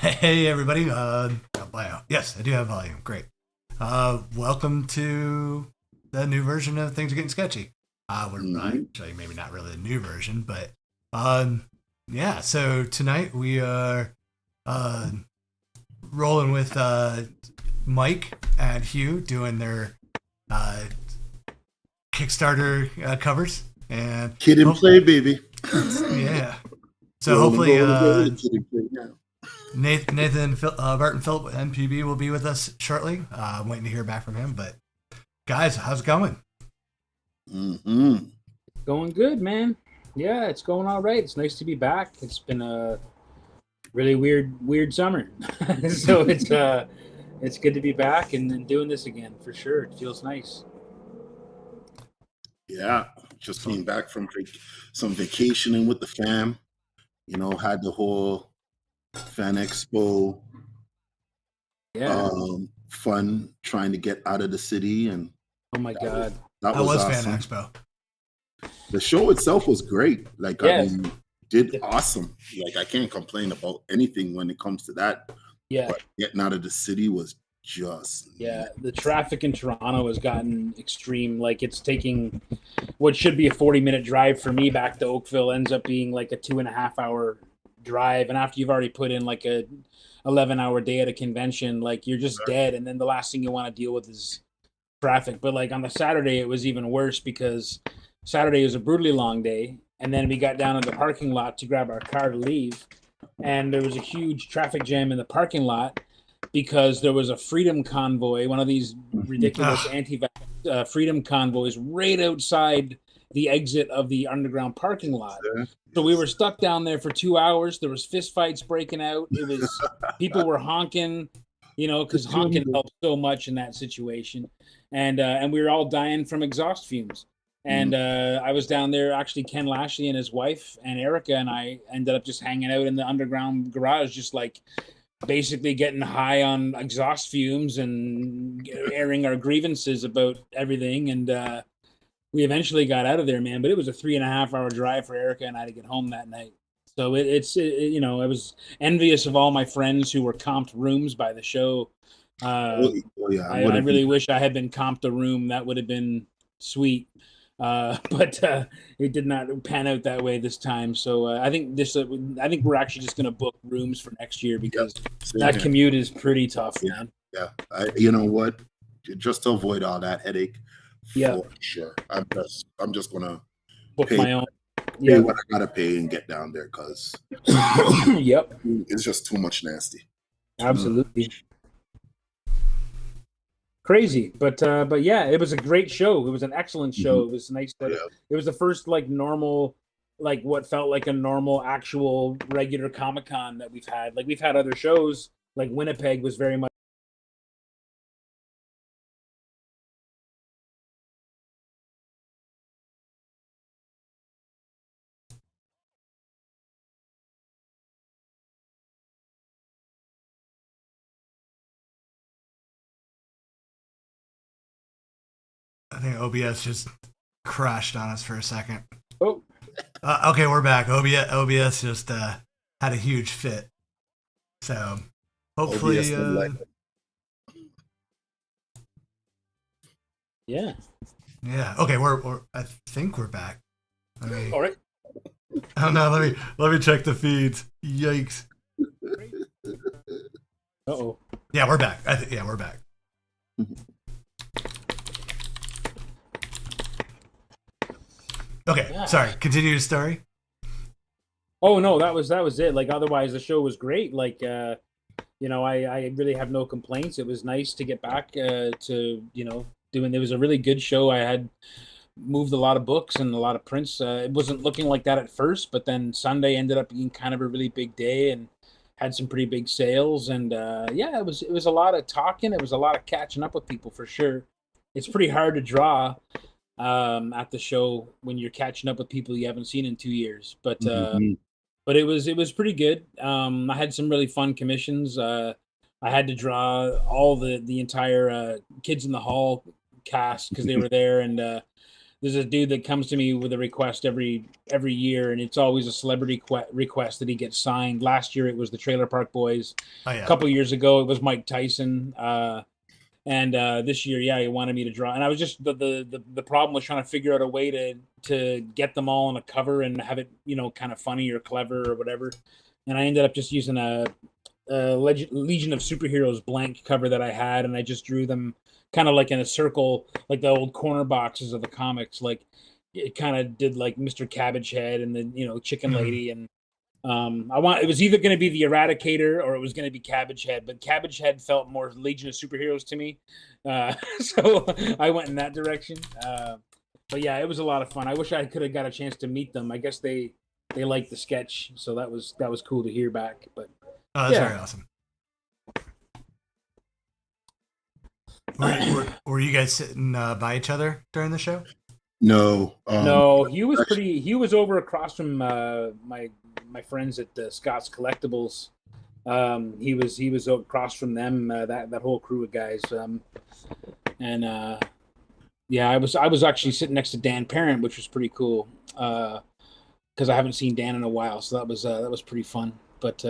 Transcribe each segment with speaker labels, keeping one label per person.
Speaker 1: Hey everybody. Wow. Yes, I do have volume. Great. Welcome to the new version of Things Are Getting Sketchy. We're
Speaker 2: Hmm.
Speaker 1: actually maybe not really the new version, but um, yeah. So tonight we are uh, rolling with Mike and Hugh doing their uh, Kickstarter covers, and
Speaker 2: Kid and
Speaker 1: hope
Speaker 2: play, baby.
Speaker 1: yeah. So
Speaker 2: Rolling,
Speaker 1: hopefully
Speaker 2: rolling, rolling. Kid and play now.
Speaker 1: Nathan, Bart, and Philip MPB will be with us shortly. I'm waiting to hear back from him. But guys, how's it going?
Speaker 2: Hmm.
Speaker 3: Going good, man. Yeah, it's going all right. It's nice to be back. It's been a really weird summer, so it's good to be back and doing this again for sure. It feels nice.
Speaker 2: Yeah, just
Speaker 1: So
Speaker 2: came back from some vacationing with the fam. Had the whole fan expo
Speaker 3: Yeah.
Speaker 2: fun trying to get out of the city, and
Speaker 3: Oh my
Speaker 2: that was
Speaker 3: God.
Speaker 2: that
Speaker 1: how
Speaker 2: was
Speaker 1: was Fan
Speaker 2: awesome.
Speaker 1: Expo?
Speaker 2: The show itself was great. Like, I
Speaker 3: Yeah.
Speaker 2: mean, did awesome. Like, I can't complain about anything when it comes to that.
Speaker 3: Yeah.
Speaker 2: But getting out of the city was just
Speaker 3: Yeah. The traffic in Toronto has gotten extreme. Like it's taking what should be a 40-minute drive for me back to Oakville ends up being like a 2.5 hour drive. And after you've already put in like a 11-hour day at a convention, like you're just dead. And then the last thing you want to deal with is traffic. But like on the Saturday, it was even worse because Saturday was a brutally long day. And then we got down in the parking lot to grab our car to leave. And there was a huge traffic jam in the parking lot because there was a freedom convoy, one of these ridiculous
Speaker 1: Ugh,
Speaker 3: anti-vax freedom convoys, right outside the exit of the underground parking lot. So we were stuck down there for 2 hours. There was fistfights breaking out. It was people were honking, because honking helps so much in that situation, and we were all dying from exhaust fumes. And I was down there. Actually, Ken Lashley and his wife and Erica and I ended up just hanging out in the underground garage, just like basically getting high on exhaust fumes and airing our grievances about everything. And we eventually got out of there, man. But it was a 3.5 hour drive for Erica and I to get home that night. So I was envious of all my friends who were comped rooms by the show. Uh,
Speaker 2: oh yeah, I
Speaker 3: I
Speaker 2: wouldn't be.
Speaker 3: really wish I had been comped a room. That would have been sweet. But it did not pan out that way this time. So I think we're actually just going to book rooms for next year
Speaker 2: Yep,
Speaker 3: because
Speaker 2: same
Speaker 3: that
Speaker 2: here.
Speaker 3: commute is pretty tough,
Speaker 2: Yeah,
Speaker 3: man.
Speaker 2: yeah. You know what? Just to avoid all that headache,
Speaker 3: Yeah,
Speaker 2: for sure. I'm just gonna
Speaker 3: book
Speaker 2: pay
Speaker 3: my own.
Speaker 2: pay
Speaker 3: Yeah,
Speaker 2: what I gotta pay and get down there because
Speaker 3: yep,
Speaker 2: it's just too much nasty. Too
Speaker 3: absolutely crazy. But yeah, it was a great show. It was an excellent
Speaker 2: Mhm.
Speaker 3: show. It was nice that
Speaker 2: Yeah.
Speaker 3: it was the first like normal, like what felt like a normal actual regular Comic Con that we've had. Like we've had other shows. Like Winnipeg was very much.
Speaker 1: I think OBS just crashed on us for a second.
Speaker 3: Oh,
Speaker 1: Okay, we're back. OBS just had a huge fit. So hopefully,
Speaker 2: OBS don't like.
Speaker 3: yeah.
Speaker 1: yeah. Okay, we're I think we're back. Let me.
Speaker 3: All right.
Speaker 1: Oh no, let me check the feeds. Yikes.
Speaker 3: Uh-oh.
Speaker 1: Yeah, we're back. Yeah, we're back. Okay,
Speaker 3: Yeah.
Speaker 1: sorry. Continue your story.
Speaker 3: Oh no, that was it. Like otherwise the show was great. Like I really have no complaints. It was nice to get back to, doing it was a really good show. I had moved a lot of books and a lot of prints. It wasn't looking like that at first, but then Sunday ended up being kind of a really big day and had some pretty big sales and yeah, it was a lot of talking, it was a lot of catching up with people for sure. It's pretty hard to draw at the show when you're catching up with people you haven't seen in 2 years.
Speaker 2: Mhm.
Speaker 3: But it was pretty good. I had some really fun commissions. I had to draw all the entire Kids in the Hall cast because they were there, and there's a dude that comes to me with a request every year, and it's always a celebrity request that he gets signed. Last year it was the Trailer Park Boys.
Speaker 1: Oh, yeah.
Speaker 3: A couple years ago it was Mike Tyson. And this year, yeah, he wanted me to draw, and I was just the problem was trying to figure out a way to get them all on a cover and have it, you know, kind of funny or clever or whatever. And I ended up just using a Legion of Superheroes blank cover that I had, and I just drew them kind of like in a circle, like the old corner boxes of the comics. Like it kind of did like Mr. Cabbage Head and the, you know, Chicken Lady, and it was either going to be the Eradicator or it was going to be Cabbage Head, but Cabbage Head felt more Legion of Superheroes to me, so I went in that direction. But yeah, it was a lot of fun. I wish I could have got a chance to meet them. I guess they liked the sketch, so that was cool to hear back. But
Speaker 1: that's very awesome. Were you guys sitting by each other during the show?
Speaker 2: No.
Speaker 3: No, he was over across from my friends at Scott's Collectibles. He was across from them, that whole crew of guys. Yeah, I was actually sitting next to Dan Parent, which was pretty cool. Because I haven't seen Dan in a while, so that was pretty fun. But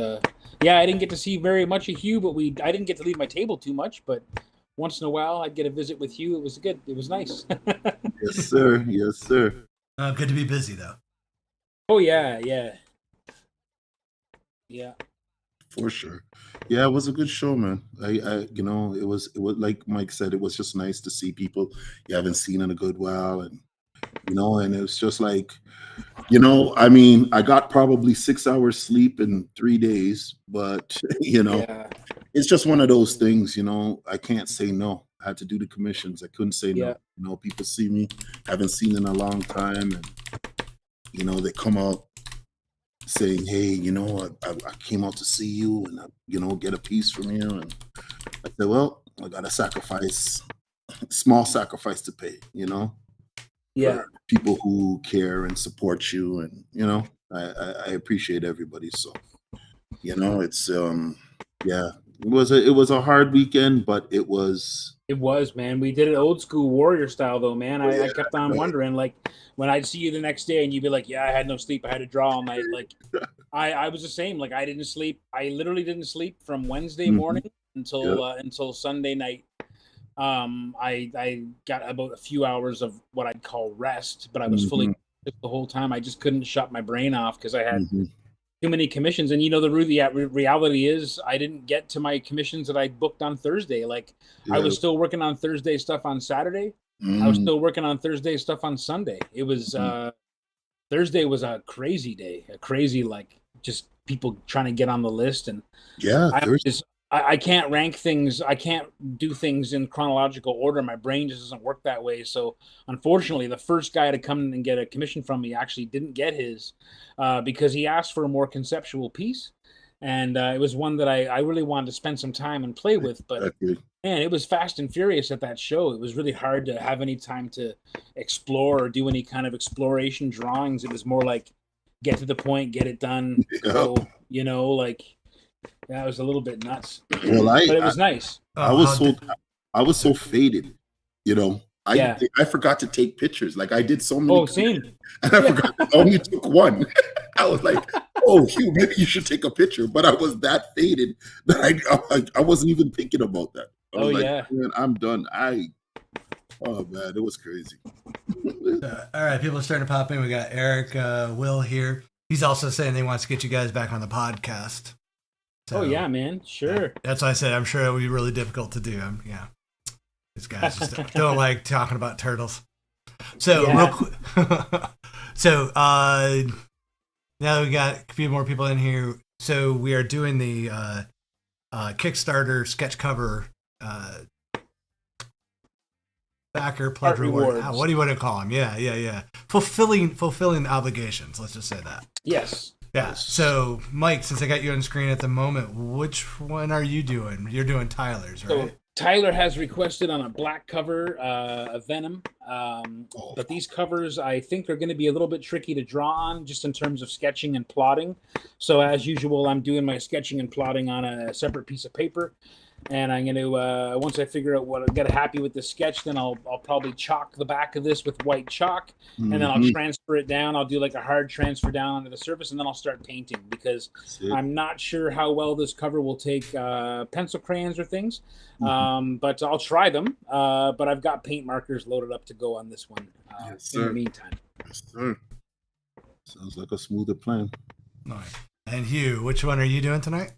Speaker 3: yeah, I didn't get to see very much of Hugh, but I didn't get to leave my table too much. But once in a while, I'd get a visit with Hugh. It was good. It was nice.
Speaker 2: Yes, sir. Yes, sir.
Speaker 1: Good to be busy though.
Speaker 3: Oh yeah.
Speaker 2: For sure. Yeah, it was a good show, man. I you know, it was like Mike said, it was just nice to see people you haven't seen in a good while, and you know, and it was just like, you know, I mean, I got probably 6 hours sleep in 3 days, but you know, it's just one of those things, you know, I can't say no. I had to do the commissions. I couldn't say no. You know, people see me, haven't seen in a long time, and you know, they come out saying, hey, you know, I came out to see you and, you know, get a piece from you. And I said, well, I got a small sacrifice to pay, you know, for people who care and support you. And, you know, I appreciate everybody. So, you know, it's, yeah, it was a hard weekend, but it was,
Speaker 3: man. We did it old school warrior style though, man. I kept on wondering, like, when I'd see you the next day and you'd be like, yeah, I had no sleep. I had to draw all night. Like I was the same. Like I didn't sleep. I literally didn't sleep from Wednesday morning until Sunday night. I got about a few hours of what I'd call rest, but I was fully the whole time. I just couldn't shut my brain off because I had too many commissions. And you know, the reality is I didn't get to my commissions that I booked on Thursday. Like I was still working on Thursday stuff on Saturday. I was still working on Thursday stuff on Sunday. It was Thursday was a crazy day, like just people trying to get on the list. And I can't rank things. I can't do things in chronological order. My brain just doesn't work that way. So unfortunately, the first guy to come and get a commission from me actually didn't get his because he asked for a more conceptual piece. And it was one that I really wanted to spend some time and play with. But man, it was fast and furious at that show. It was really hard to have any time to explore or do any kind of exploration drawings. It was more like get to the point, get it done, go, you know, like that was a little bit nuts. Well, but it was nice.
Speaker 2: I was so faded, you know. I forgot to take pictures. Like I did so many.
Speaker 3: Oh, same.
Speaker 2: And I forgot. I only took one. I was like, "Oh, Hugh, maybe you should take a picture." But I was that faded that I wasn't even thinking about that. I was man, I'm done. Oh man, it was crazy.
Speaker 1: All right, people are starting to pop in. We got Eric, Will here. He's also saying he wants to get you guys back on the podcast. So,
Speaker 3: oh yeah, man, sure.
Speaker 1: That's why I said I'm sure it would be really difficult to do. These guys just don't like talking about turtles. So real quick, so now we got a few more people in here. So we are doing the Kickstarter sketch cover backer pledge reward. What do you want to call them? Yeah. Fulfilling obligations. Let's just say that.
Speaker 3: Yes.
Speaker 1: Yeah. So Mike, since I got you on screen at the moment, which one are you doing? You're doing Tyler's, right? So
Speaker 3: Tyler has requested on a black cover a Venom, but these covers I think are going to be a little bit tricky to draw on just in terms of sketching and plotting. So as usual, I'm doing my sketching and plotting on a separate piece of paper. And I'm going to, once I figure out what, get happy with the sketch, then I'll probably chalk the back of this with white chalk, and then I'll transfer it down. I'll do like a hard transfer down onto the surface, and then I'll start painting, because I'm not sure how well this cover will take pencil crayons or things, but I'll try them. But I've got paint markers loaded up to go on this one in the meantime.
Speaker 2: Yes, sir. Sounds like a smoother plan.
Speaker 1: Nice. And Hugh, which one are you doing tonight?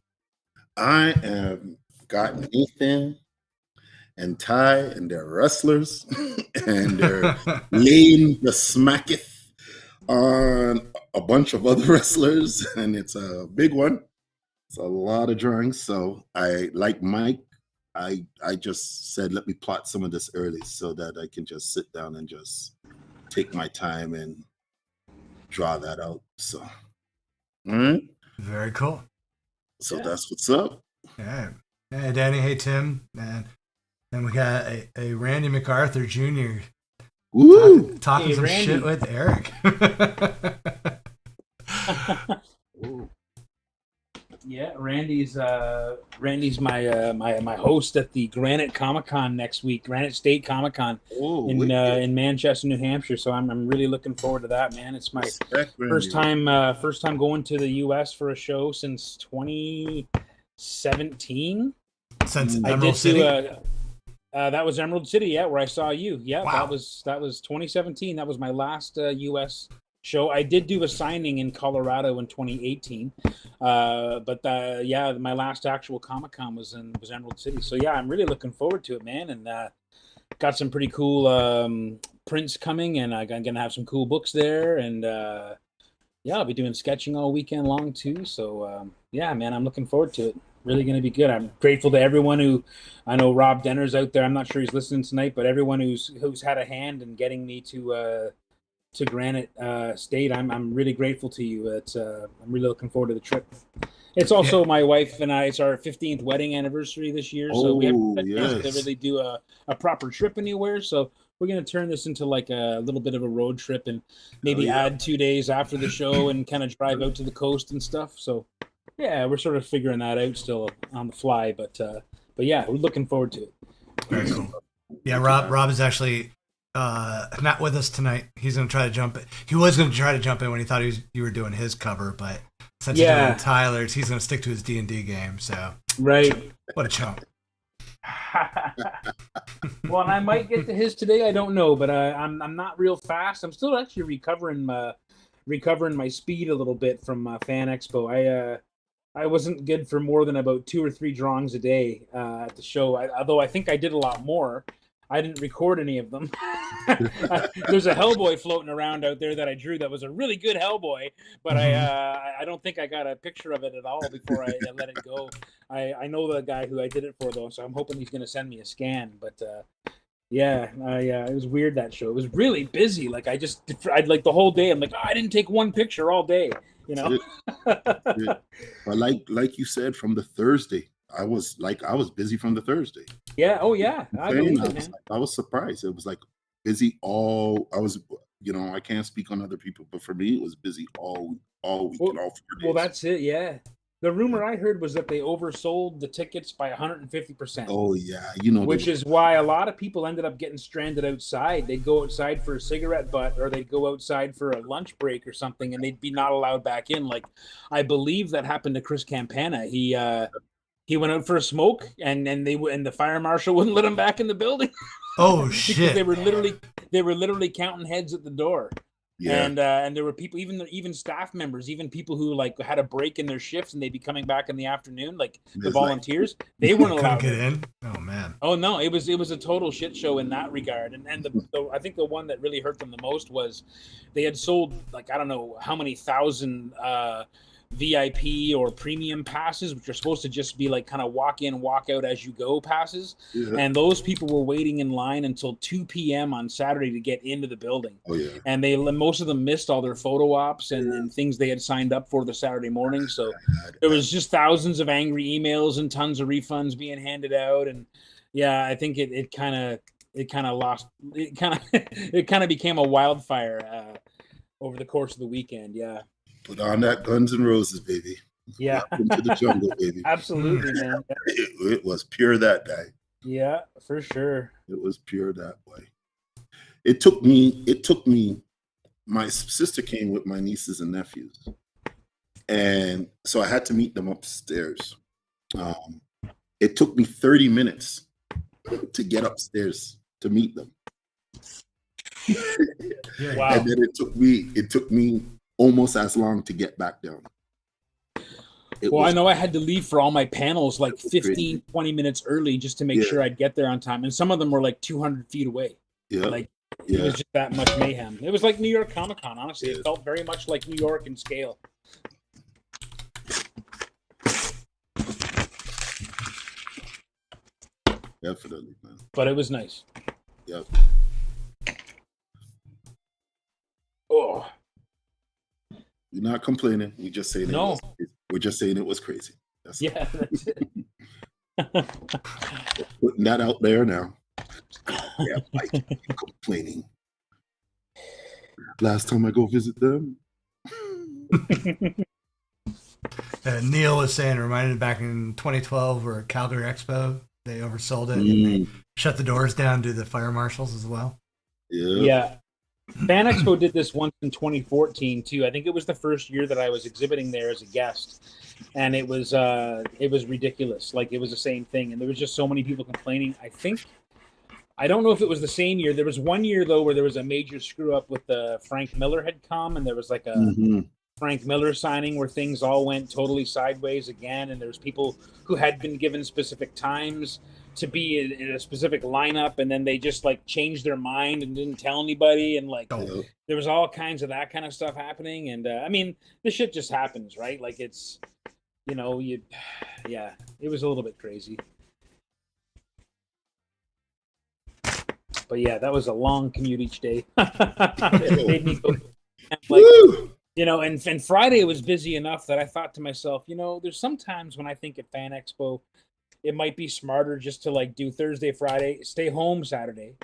Speaker 2: I am got Nathan and Ty, and they're wrestlers, and they're laying the smacketh on a bunch of other wrestlers, and it's a big one. It's a lot of drawings. So I, like Mike, I just said, let me plot some of this early so that I can just sit down and just take my time and draw that out. So, all right.
Speaker 1: Very cool.
Speaker 2: So that's what's up.
Speaker 1: Yeah. Hey, Danny. Hey, Tim. And then we got a Randy MacArthur Jr.
Speaker 2: Woo!
Speaker 1: Talking some shit with Eric.
Speaker 3: Yeah, Randy's my host at the Granite Comic-Con next week, Granite State Comic-Con in Manchester, New Hampshire. So I'm really looking forward to that, man. It's my first time going to the US for a show since 2017.
Speaker 1: Since Emerald City.
Speaker 3: That was Emerald City, yeah, where I saw you. Yeah,
Speaker 1: wow.
Speaker 3: that was 2017. That was my last US show. I did do a signing in Colorado in 2018, but my last actual Comic-Con was Emerald City. So yeah, I'm really looking forward to it, man. And got some pretty cool prints coming, and I'm gonna have some cool books there. And I'll be doing sketching all weekend long too. So yeah, man, I'm looking forward to it. Really going to be good. I'm grateful to everyone who, I know Rob Denner's out there. I'm not sure he's listening tonight, but everyone who's had a hand in getting me to Granite State, I'm really grateful to you. I'm really looking forward to the trip. It's also my wife and I. It's our 15th wedding anniversary this year, so we haven't had a chance to really do a proper trip anywhere. So we're going to turn this into like a little bit of a road trip, and maybe add 2 days after the show and kind of drive out to the coast and stuff. So yeah, we're sort of figuring that out still on the fly, but yeah, we're looking forward to it.
Speaker 1: Very cool. Yeah, Rob is actually not with us tonight. He's going to try to jump in. He was going to try to jump in when he thought you were doing his cover, but since you're doing Tyler's, he's going to stick to his D&D game. So
Speaker 3: right,
Speaker 1: what a chump.
Speaker 3: Well, and I might get to his today. I don't know, but I'm not real fast. I'm still actually recovering my speed a little bit from Fan Expo. I wasn't good for more than about 2 or 3 drawings a day at the show. Although I think I did a lot more. I didn't record any of them. There's a Hellboy floating around out there that I drew that was a really good Hellboy, but I don't think I got a picture of it at all before I let it go. I know the guy who I did it for, though, so I'm hoping he's going to send me a scan. But it was weird, that show. It was really busy. Like I'd like the whole day. I'm like, I didn't take one picture all day. You know.
Speaker 2: But like you said, from the Thursday, I was busy from the Thursday.
Speaker 3: Yeah. Oh yeah. I
Speaker 2: was surprised. It was like busy all. I can't speak on other people, but for me, it was busy all week and all 4 days.
Speaker 3: Well, that's it. Yeah. The rumor I heard was that they oversold the tickets by 150%.
Speaker 2: Oh yeah,
Speaker 3: which is why a lot of people ended up getting stranded outside. They'd go outside for a cigarette butt, or they'd go outside for a lunch break or something, and they'd be not allowed back in. Like, I believe that happened to Chris Campana. He went out for a smoke, and the fire marshal wouldn't let him back in the building.
Speaker 1: Oh shit!
Speaker 3: They were literally counting heads at the door. Yeah. And there were people, even staff members, even people who like had a break in their shifts and they'd be coming back in the afternoon, like the volunteers, they weren't allowed
Speaker 1: to get in. Oh man.
Speaker 3: Oh no, it was a total shit show in that regard. And I think the one that really hurt them the most was they had sold like I don't know how many thousand VIP or premium passes, which are supposed to just be like kind of walk in, walk out as you go passes. Yeah. And those people were waiting in line until 2 p.m. on Saturday to get into the building.
Speaker 2: Oh yeah.
Speaker 3: And most of them missed all their photo ops and things they had signed up for the Saturday morning. So there was just thousands of angry emails and tons of refunds being handed out. And yeah, I think it kind of became a wildfire over the course of the weekend. Yeah.
Speaker 2: Put on that Guns N' Roses, baby.
Speaker 3: Yeah.
Speaker 2: Welcome to the jungle, baby.
Speaker 3: Absolutely, man.
Speaker 2: It was pure that day.
Speaker 3: Yeah, for sure.
Speaker 2: It was pure that way. It took me, my sister came with my nieces and nephews. And so I had to meet them upstairs. It took me 30 minutes to get upstairs to meet them.
Speaker 3: Wow.
Speaker 2: And then it took me almost as long to get back down.
Speaker 3: I know I had to leave for all my panels like 15,
Speaker 2: crazy.
Speaker 3: 20 minutes early just to make sure I'd get there on time. And some of them were like 200 feet away.
Speaker 2: Yeah.
Speaker 3: Like it was just that much mayhem. It was like New York Comic Con, honestly. It felt very much like New York in scale.
Speaker 2: Definitely, man.
Speaker 3: But it was nice.
Speaker 2: Yep.
Speaker 3: Oh.
Speaker 2: We're not complaining. We just saying we're just saying it was crazy. That's
Speaker 3: it.
Speaker 2: Putting that out there now. Yeah, Mike, complaining. Last time I go visit them.
Speaker 1: Neil was saying, reminded back in 2012 or Calgary Expo, they oversold it and they shut the doors down to the fire marshals as well.
Speaker 3: Yeah. Fan Expo did this once in 2014 too. I think it was the first year that I was exhibiting there as a guest, and it was ridiculous. Like it was the same thing, and there was just so many people complaining. I don't know if it was the same year. There was one year though where there was a major screw up with the Frank Miller had come, and there was like a Frank Miller signing where things all went totally sideways again, and there was people who had been given specific times to be in a specific lineup, and then they just like changed their mind and didn't tell anybody, and like there was all kinds of that kind of stuff happening. And I mean, this shit just happens, right? Like it's, it was a little bit crazy. But yeah, that was a long commute each day. It made me go, like, and Friday was busy enough that I thought to myself, there's sometimes when I think at Fan Expo, it might be smarter just to like do Thursday, Friday, stay home Saturday,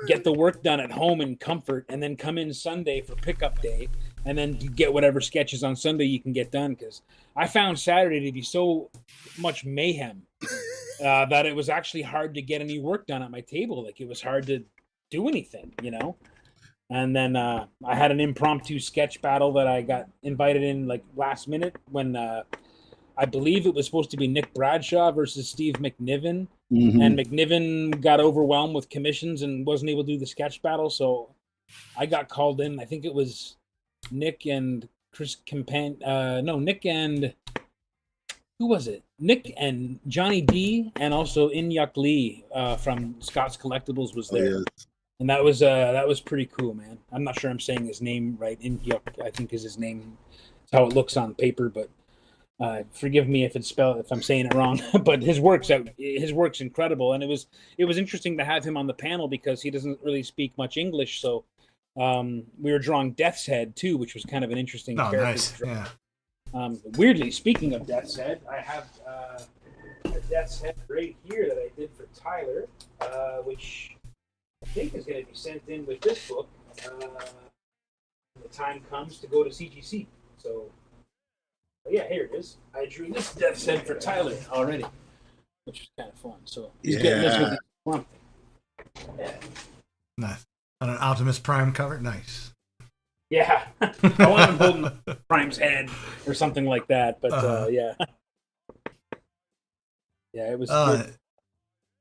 Speaker 3: get the work done at home in comfort, and then come in Sunday for pickup day, and then get whatever sketches on Sunday you can get done. Because I found Saturday to be so much mayhem that it was actually hard to get any work done at my table. Like it was hard to do anything, And then I had an impromptu sketch battle that I got invited in like last minute when I believe it was supposed to be Nick Bradshaw versus Steve McNiven. And McNiven got overwhelmed with commissions and wasn't able to do the sketch battle. So I got called in. I think it was Nick and Chris Nick and who was it? Nick and Johnny D and also Inyuk Lee from Scott's Collectibles was there.
Speaker 2: Yes.
Speaker 3: And that was pretty cool, man. I'm not sure I'm saying his name right. Inyuk, I think, is his name. It's how it looks on paper, but forgive me if I'm saying it wrong. But his work's incredible, and it was interesting to have him on the panel because he doesn't really speak much English. So we were drawing Death's Head too, which was kind of an interesting character.
Speaker 1: Nice. Yeah.
Speaker 3: Weirdly, speaking of Death's Head, I have a Death's Head right here that I did for Tyler, which I think is going to be sent in with this book when the time comes to go to CGC. So, yeah, here it is. I drew this Death's Head for Tyler already, which was kind of fun. So he's getting this with the swamp thing. Yeah.
Speaker 1: Nice. On an Optimus Prime cover? Nice.
Speaker 3: Yeah. I want him holding Prime's head or something like that, but yeah. Yeah, it was good.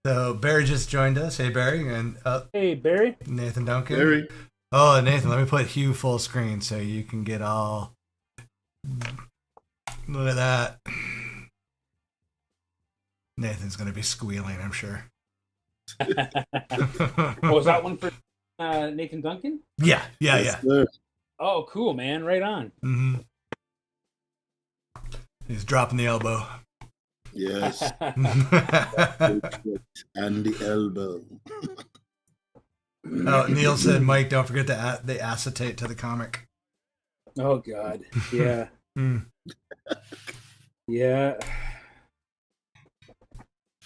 Speaker 1: So Barry just joined us. Hey, Barry. And
Speaker 3: hey, Barry.
Speaker 1: Nathan Duncan.
Speaker 2: Barry.
Speaker 1: Oh, Nathan, let me put Hugh full screen so you can get all... Look at that. Nathan's going to be squealing, I'm sure.
Speaker 3: Was that one for Nathan Duncan?
Speaker 1: Yeah.
Speaker 2: Sir.
Speaker 3: Oh, cool, man. Right on.
Speaker 1: Mm-hmm. He's dropping the elbow.
Speaker 2: Yes. And the elbow.
Speaker 1: Oh, Neil said, Mike, don't forget to add the acetate to the comic.
Speaker 3: Oh, God. Yeah. Yeah.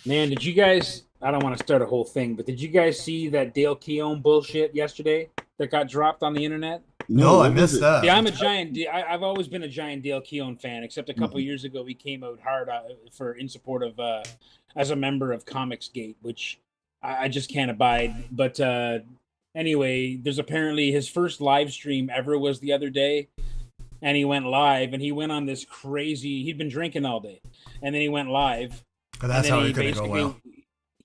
Speaker 3: Man, did you guys... I don't want to start a whole thing, but did you guys see that Dale Keown bullshit yesterday that got dropped on the internet?
Speaker 1: No, I
Speaker 2: what was
Speaker 1: missed
Speaker 2: it?
Speaker 1: that.
Speaker 3: Yeah, I've always been a giant Dale Keown fan, except a couple years ago he came out hard in support of as a member of Comicsgate, which I just can't abide. But anyway, there's apparently his first live stream ever was the other day, and he went live, and he went on this crazy. He'd been drinking all day, and then he went live.
Speaker 1: But that's how it could go well.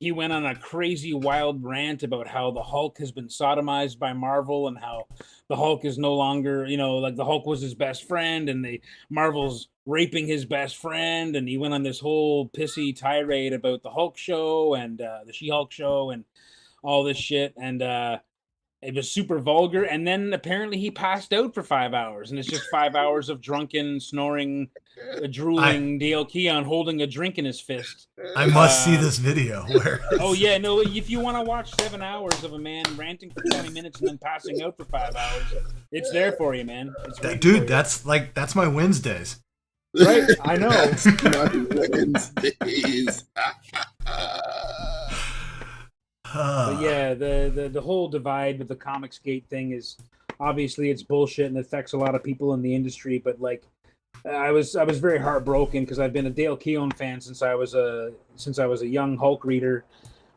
Speaker 3: He went on a crazy wild rant about how the Hulk has been sodomized by Marvel and how the Hulk is no longer, like the Hulk was his best friend and Marvel's raping his best friend. And he went on this whole pissy tirade about the Hulk show and the She-Hulk show and all this shit. And it was super vulgar. And then apparently he passed out for 5 hours. And it's just 5 hours of drunken, snoring, drooling Dale Keown holding a drink in his fist.
Speaker 1: I must see this video.
Speaker 3: Oh, yeah. No, if you want to watch 7 hours of a man ranting for 20 minutes and then passing out for 5 hours, it's there for you, man.
Speaker 1: Dude, that's my Wednesdays.
Speaker 3: Right? I know.
Speaker 2: That's my Wednesdays.
Speaker 3: But yeah, the whole divide with the Comicsgate thing is obviously it's bullshit and affects a lot of people in the industry. But like, I was very heartbroken because I've been a Dale Keown fan since I was a young Hulk reader.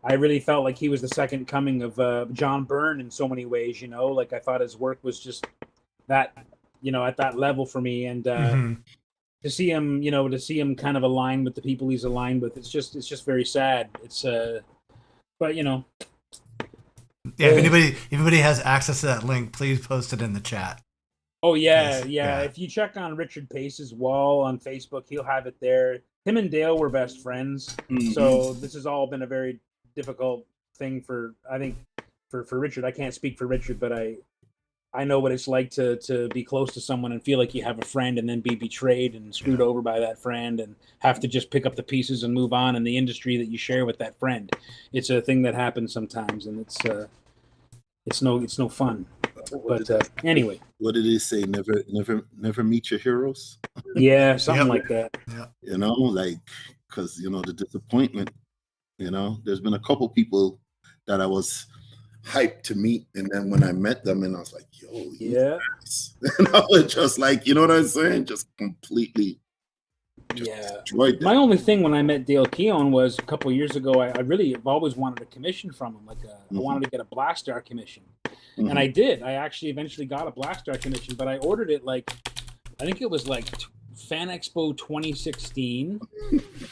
Speaker 3: I really felt like he was the second coming of John Byrne in so many ways. Like I thought his work was just that, at that level for me. And to see him kind of align with the people he's aligned with, it's just very sad. It's but
Speaker 1: yeah, if anybody has access to that link, please post it in the chat.
Speaker 3: Oh yeah. If you check on Richard Pace's wall on Facebook, he'll have it there. Him and Dale were best friends, so this has all been a very difficult thing for Richard. I can't speak for Richard, but I know what it's like to be close to someone and feel like you have a friend and then be betrayed and screwed over by that friend and have to just pick up the pieces and move on in the industry that you share with that friend. It's a thing that happens sometimes, and it's no fun. But anyway,
Speaker 2: what did they say? Never meet your heroes.
Speaker 3: Yeah, something like that.
Speaker 2: Yeah. Because the disappointment. There's been a couple people that I was hyped to meet, and then when I met them, and I was like, "Yo, guys." And I was just like, you know what I'm saying? Just completely. Destroyed them.
Speaker 3: My only thing when I met Dale Keown was a couple of years ago. I really have always wanted a commission from him. I wanted to get a Black Star commission, and I did. I actually eventually got a Black Star commission, but I ordered it I think it was Fan Expo 2016,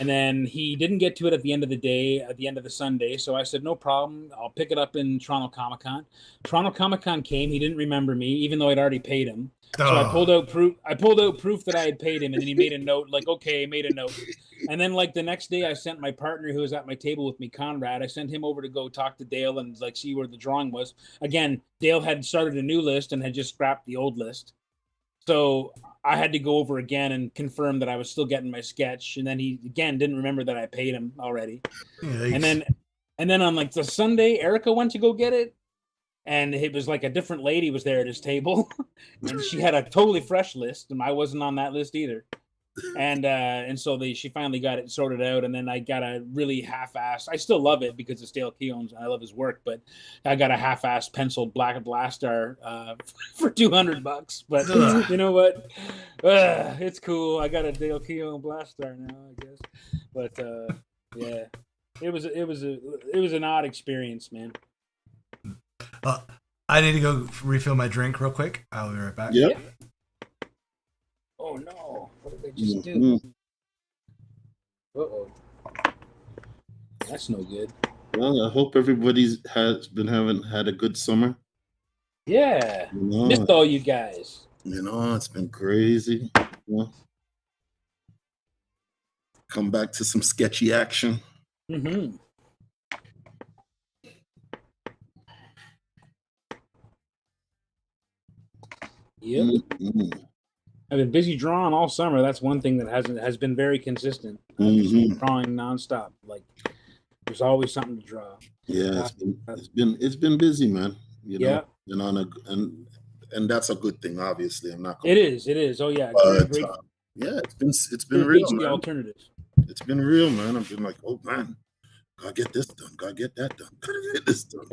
Speaker 3: and then he didn't get to it at the end of the Sunday, so I said no problem, I'll pick it up in Toronto Comic-Con. Toronto Comic-Con came, he didn't remember me even though I'd already paid him. So I pulled out proof that I had paid him, and then he made a note and then the next day I sent my partner who was at my table with me, Conrad, I sent him over to go talk to Dale and see where the drawing was. Again, Dale had started a new list and had just scrapped the old list. So I had to go over again and confirm that I was still getting my sketch. And then he, again, didn't remember that I paid him already. Yikes. And then on the Sunday, Erica went to go get it. And it was a different lady was there at his table. And she had a totally fresh list. And I wasn't on that list either. And so she finally got it sorted out, and then I got a really half-assed. I still love it because it's Dale Keown's. I love his work, but I got a half-assed penciled Black Blaster for $200. But you know what? It's cool. I got a Dale Keown Blaster now, I guess. But yeah, it was an odd experience, man.
Speaker 1: I need to go refill my drink real quick. I'll be right back.
Speaker 2: Yep.
Speaker 3: Oh no! What did they just do? Uh-oh. That's no good.
Speaker 2: Well, I hope everybody has had a good summer.
Speaker 3: Yeah. Missed all you guys.
Speaker 2: It's been crazy. Come back to some sketchy action.
Speaker 3: Mm-hmm. Yep. Mm-hmm. I've been busy drawing all summer. That's one thing that has been very consistent. Drawing nonstop. There's always something to draw.
Speaker 2: Yeah, it's been busy, man. And that's a good thing. Obviously, I'm not.
Speaker 3: It is. Oh yeah.
Speaker 2: But, yeah, it's been real.
Speaker 3: The alternative.
Speaker 2: It's been real, man. I've been like, oh man, gotta get this done. Gotta get that done. Gotta get this done.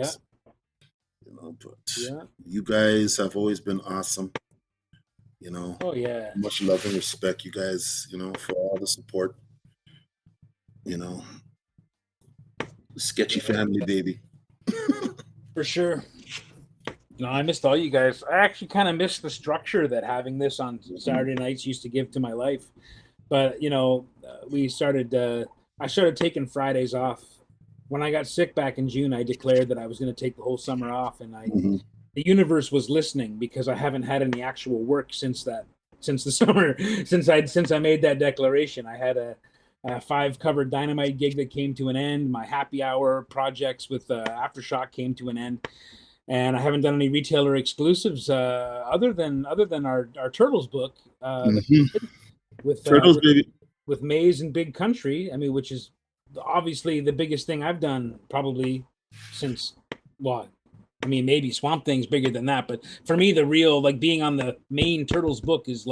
Speaker 2: But
Speaker 3: Yeah.
Speaker 2: you guys have always been awesome.
Speaker 3: Oh yeah.
Speaker 2: Much love and respect, you guys. For all the support. Sketchy family, baby.
Speaker 3: For sure. No, I missed all you guys. I actually kind of missed the structure that having this on Saturday nights used to give to my life. But we started. I started taking Fridays off. When I got sick back in June, I declared that I was going to take the whole summer off, and the universe was listening because I haven't had any actual work since the summer. Since I made that declaration, I had a 5-cover Dynamite gig that came to an end. My happy hour projects with Aftershock came to an end. And I haven't done any retailer exclusives other than our Turtles book with
Speaker 2: Turtles, baby.
Speaker 3: with Maze and Big Country. I mean, which is obviously the biggest thing I've done probably since maybe Swamp Thing's bigger than that, but for me, the real being on the main Turtles book is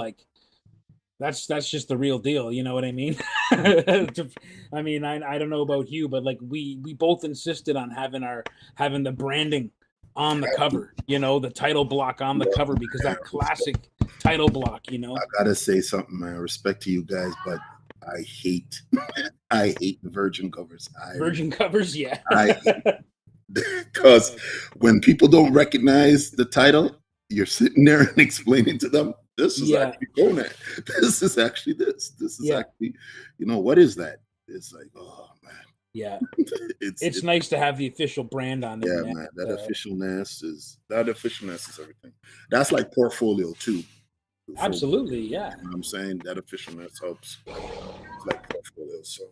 Speaker 3: that's just the real deal. You know what I mean? I mean, I don't know about Hugh, but we both insisted on having the branding on the cover, the title block on the cover, because that classic title block,
Speaker 2: I gotta say something, man. Respect to you guys, but I hate the virgin covers.
Speaker 3: Virgin covers, yeah.
Speaker 2: Because when people don't recognize the title, you're sitting there and explaining to them, this is actually Conan. This is actually this. This is actually, what is that? It's like, oh man.
Speaker 3: Yeah, it's nice to have the official brand on there.
Speaker 2: Yeah, man, that officialness is everything. That's like portfolio too.
Speaker 3: Absolutely, yeah.
Speaker 2: You know what I'm saying? That officialness helps. It's like portfolio, so.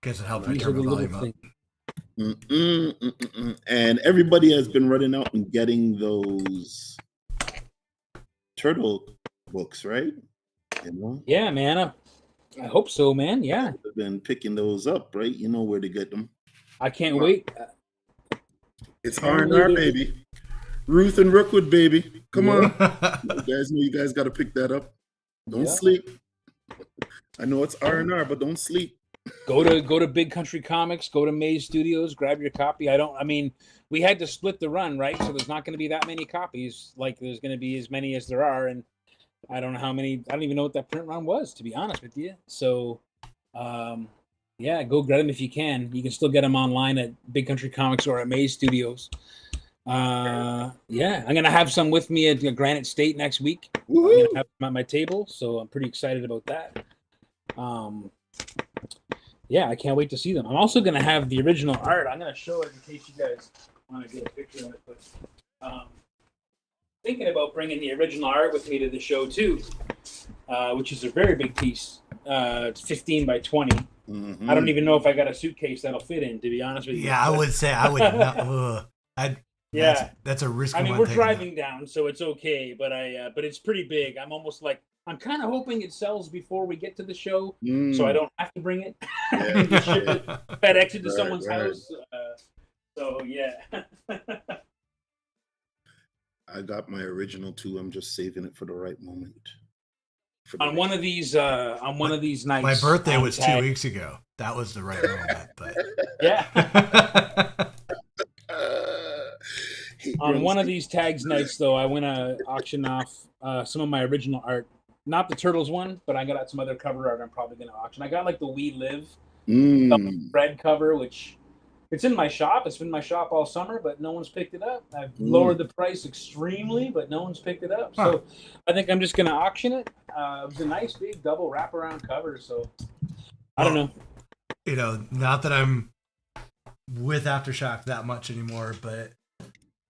Speaker 1: Guess it helps me turn the volume up.
Speaker 2: And everybody has been running out and getting those turtle books, right?
Speaker 3: Yeah, man. I hope so, man. Yeah.
Speaker 2: They've been picking those up, right? You know where to get them.
Speaker 3: I can't wait.
Speaker 2: It's R&R, baby. Rooth and Rookwood, baby. Come on. You guys got to pick that up. Don't sleep. I know it's R&R, but don't sleep.
Speaker 3: Go to Big Country Comics, go to Maze Studios, grab your copy. We had to split the run, right? So there's not going to be that many copies. There's going to be as many as there are, and I don't know how many. I don't even know what that print run was, to be honest with you. So, go grab them if you can. You can still get them online at Big Country Comics or at Maze Studios. I'm gonna have some with me at Granite State next week.
Speaker 2: Woo-hoo!
Speaker 3: I'm gonna have them at my table, so I'm pretty excited about that. I can't wait to see them. I'm also gonna have the original art. I'm gonna show it in case you guys want to get a picture of it. But thinking about bringing the original art with me to the show too, which is a very big piece. It's 15 by 20. Mm-hmm. I don't even know if I got a suitcase that'll fit in, to be honest with you.
Speaker 1: Yeah, I would say I would not. That's a risky one.
Speaker 3: We're driving down, so it's okay, but it's pretty big. I'm kind of hoping it sells before we get to the show, so I don't have to bring it. FedEx it to someone's house.
Speaker 2: I got my original too. I'm just saving it for the right moment.
Speaker 3: On one of these nights.
Speaker 1: My birthday was 2 weeks ago. That was the right moment, but
Speaker 3: yeah. On one of these tags nights, though, I want to auction off some of my original art. Not the Turtles one, but I got some other cover art I'm probably going to auction. I got the We Live red cover, which it's in my shop. It's been in my shop all summer, but no one's picked it up. I've lowered the price extremely, but no one's picked it up. Huh. So I think I'm just going to auction it. It was a nice big double wraparound cover, so I don't know.
Speaker 1: Not that I'm with Aftershock that much anymore, but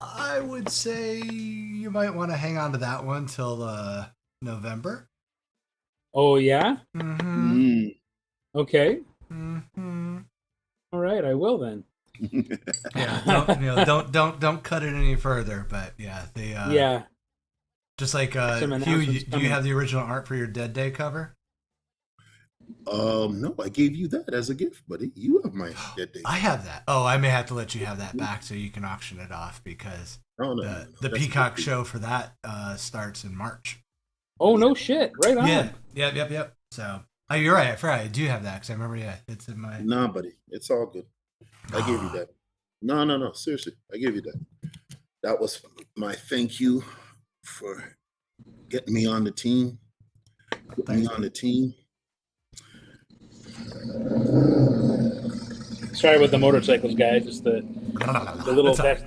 Speaker 1: I would say you might want to hang on to that one till November.
Speaker 3: Oh yeah.
Speaker 1: Mm-hmm.
Speaker 3: Okay.
Speaker 1: Mm-hmm.
Speaker 3: All right, I will then.
Speaker 1: Yeah, don't cut it any further. But yeah, just like Hugh, do you have the original art for your Dead Day cover?
Speaker 2: No, I gave you that as a gift, buddy. You have my Dead Day.
Speaker 1: I have that. Oh, I may have to let you have that back so you can auction it off because the Peacock show for that starts in March.
Speaker 3: Oh no shit! Right on.
Speaker 1: Yeah. Yep. So, you're right. I forgot. I do have that because I remember. Yeah, it's in my.
Speaker 2: Nah, buddy, it's all good. I gave you that. No. Seriously, I give you that. That was my thank you for getting me on the team. Putting me on the team.
Speaker 3: Sorry about the motorcycles, guys. It's the
Speaker 1: That's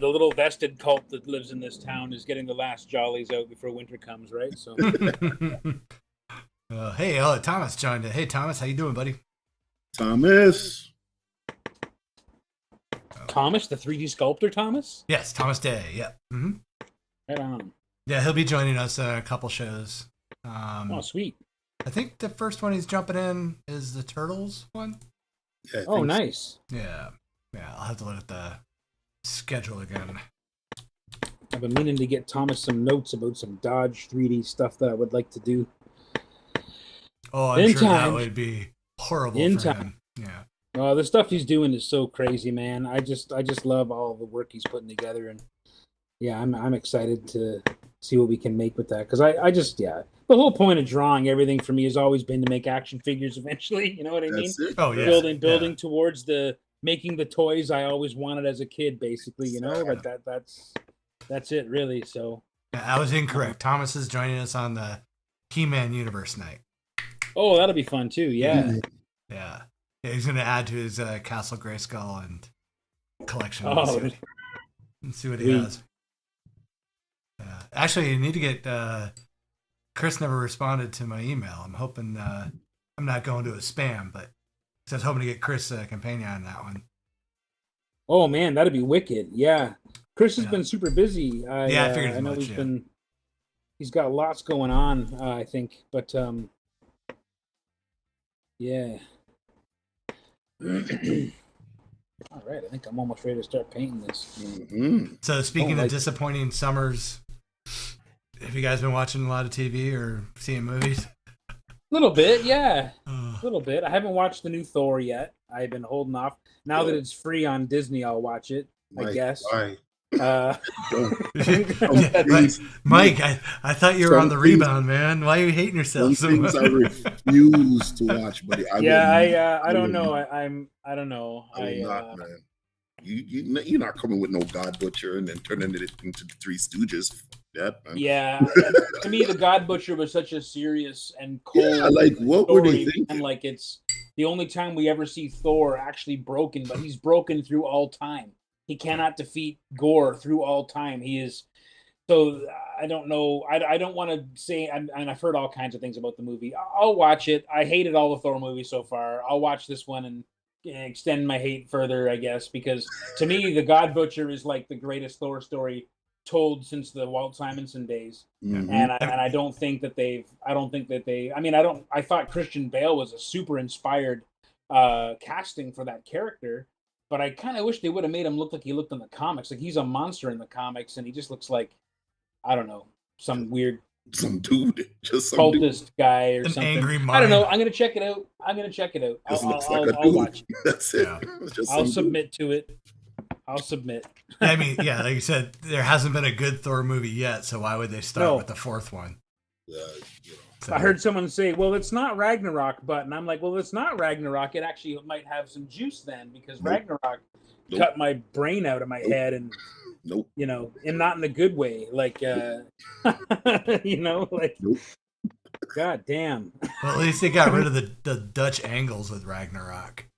Speaker 3: little vested cult that lives in this town is getting the last jollies out before winter comes, right? So,
Speaker 1: hey, Thomas joined it. Hey, Thomas, how you doing, buddy?
Speaker 2: Thomas,
Speaker 3: the 3D sculptor, Thomas.
Speaker 1: Yes, Thomas Day. Yep. Mm-hmm.
Speaker 3: Right on.
Speaker 1: Yeah, he'll be joining us a couple shows.
Speaker 3: Oh, sweet.
Speaker 1: I think the first one he's jumping in is the Turtles one.
Speaker 2: yeah,
Speaker 3: Oh, nice.
Speaker 1: Yeah. I'll have to look at the schedule again.
Speaker 3: I've been meaning to get Thomas some notes about some Dodge 3D stuff that I would like to do.
Speaker 1: Oh, I'm sure that would be horrible for him. Yeah.
Speaker 3: Oh, the stuff he's doing is so crazy, man. I just love all the work he's putting together, and yeah, I'm excited to see what we can make with that, because I just the whole point of drawing everything for me has always been to make action figures eventually. You know what I mean?
Speaker 2: That's it.
Speaker 1: Oh yeah.
Speaker 3: Building towards the making the toys I always wanted as a kid, basically. You know, but that's it really. So
Speaker 1: I was incorrect. Thomas is joining us on the He-Man Universe night.
Speaker 3: oh, that'll be fun too. Yeah.
Speaker 1: Yeah, he's going to add to his Castle Grayskull and collection.
Speaker 3: Oh,
Speaker 1: Let's see what he has. Actually, you need to get. Chris never responded to my email. I'm hoping I'm not going to a spam, but I was hoping to get Chris a companion on that one.
Speaker 3: Oh man, that'd be wicked. Yeah, Chris has been super busy. I
Speaker 1: figured as
Speaker 3: I know
Speaker 1: much,
Speaker 3: he's got lots going on. I think, but yeah. All right, I think I'm almost ready to start painting this.
Speaker 2: Mm-hmm.
Speaker 1: So speaking of disappointing summers, have you guys been watching a lot of TV or seeing movies?
Speaker 3: A little bit, yeah. A little bit. I haven't watched the new Thor yet. I've been holding off. Now that it's free on Disney, I'll watch it, I guess.
Speaker 2: Why?
Speaker 1: Mike, I thought you were on the rebound, man. Why are you hating yourself so much?
Speaker 2: I refuse to watch, buddy.
Speaker 3: I don't know. I don't know.
Speaker 2: I'm not, man. You're not coming with no God Butcher and then turning it into the Three Stooges. That, man.
Speaker 3: Yeah, to me, the God Butcher was such a serious and cold.
Speaker 2: Yeah, like what were they thinking?
Speaker 3: And like it's the only time we ever see Thor actually broken, but he's broken through all time. He cannot defeat Gore through all time. He is. So I don't know. I don't want to say, and I've heard all kinds of things about the movie. I'll watch it. I hated all the Thor movies so far. I'll watch this one and extend my hate further, I guess, because to me, the God Butcher is like the greatest Thor story told since the Walt Simonson days.
Speaker 2: Mm-hmm.
Speaker 3: And I don't think that I thought Christian Bale was a super inspired casting for that character. But I kind of wish they would have made him look like he looked in the comics. Like he's a monster in the comics, and he just looks like, I don't know, some weird,
Speaker 2: just some
Speaker 3: cultist guy or
Speaker 1: an
Speaker 3: something.
Speaker 1: Angry mind.
Speaker 3: I don't know. I'm gonna check it out. I'll watch it.
Speaker 2: That's it.
Speaker 1: Yeah.
Speaker 3: I'll submit to it. I'll submit.
Speaker 1: I mean, yeah, like you said, there hasn't been a good Thor movie yet, so why would they start with the fourth one? So,
Speaker 3: I heard someone say, well, it's not Ragnarok, and I'm like, well, it's not Ragnarok. It actually might have some juice then, because Ragnarok cut my brain out of my head, and and not in a good way. Like, God damn.
Speaker 1: Well, at least they got rid of the Dutch angles with Ragnarok.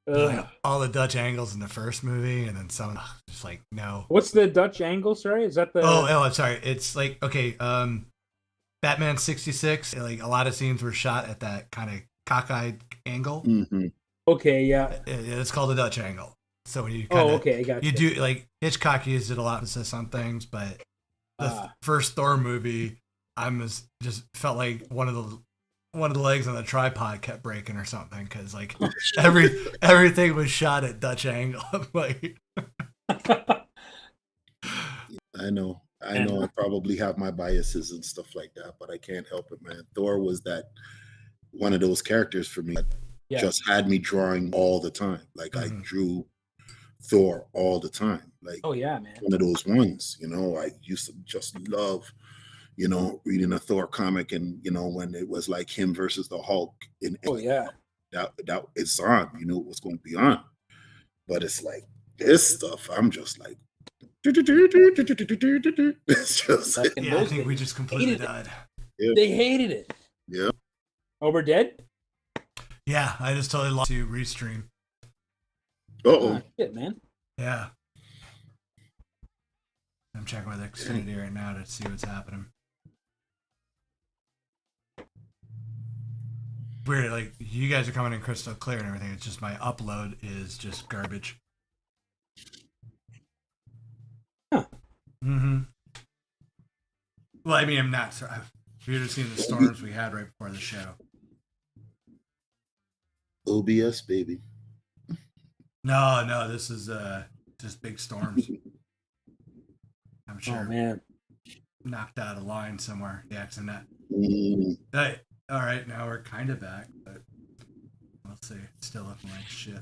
Speaker 1: Like, all the Dutch angles in the first movie, and then some just like no.
Speaker 3: What's the Dutch angle? Sorry, is that the?
Speaker 1: Oh, I'm sorry. It's like okay, Batman 66. Like a lot of scenes were shot at that kind of cockeyed angle.
Speaker 2: Mm-hmm.
Speaker 3: Okay, yeah.
Speaker 1: It's called the Dutch angle. So when you
Speaker 3: I got
Speaker 1: you do like Hitchcock used it a lot to say some things, but the first Thor movie, just felt like one of the legs on the tripod kept breaking or something because like everything was shot at Dutch angle. Like,
Speaker 2: I know. I probably have my biases and stuff like that, but I can't help it, man. Thor was one of those characters for me that just had me drawing all the time. Like I drew Thor all the time. Like,
Speaker 3: oh yeah, man.
Speaker 2: One of those ones, I used to just love, reading a Thor comic and, when it was like him versus the Hulk.
Speaker 3: Oh yeah.
Speaker 2: That it's on, what's going to be on. But it's like, This stuff, I'm just like, it's just,
Speaker 1: Yeah, I think we just completely died.
Speaker 3: They hated it.
Speaker 2: yeah.
Speaker 3: Oh, we're dead?
Speaker 1: Yeah, I just totally lost to restream.
Speaker 2: Uh-oh.
Speaker 3: Shit, man.
Speaker 1: Yeah. I'm checking with Xfinity right now to see what's happening. Weird, like, you guys are coming in crystal clear and everything. It's just my upload is just garbage.
Speaker 3: Huh.
Speaker 1: Mm-hmm. Well, I mean, I'm not. We've just seen the storms we had right before the show.
Speaker 2: OBS, baby.
Speaker 1: No, this is just big storms. I'm sure.
Speaker 3: Oh, man.
Speaker 1: Knocked out a line somewhere. The accident.
Speaker 2: Mm.
Speaker 1: Hey, all right, now we're kind of back, but we'll see. It's still looking like shit.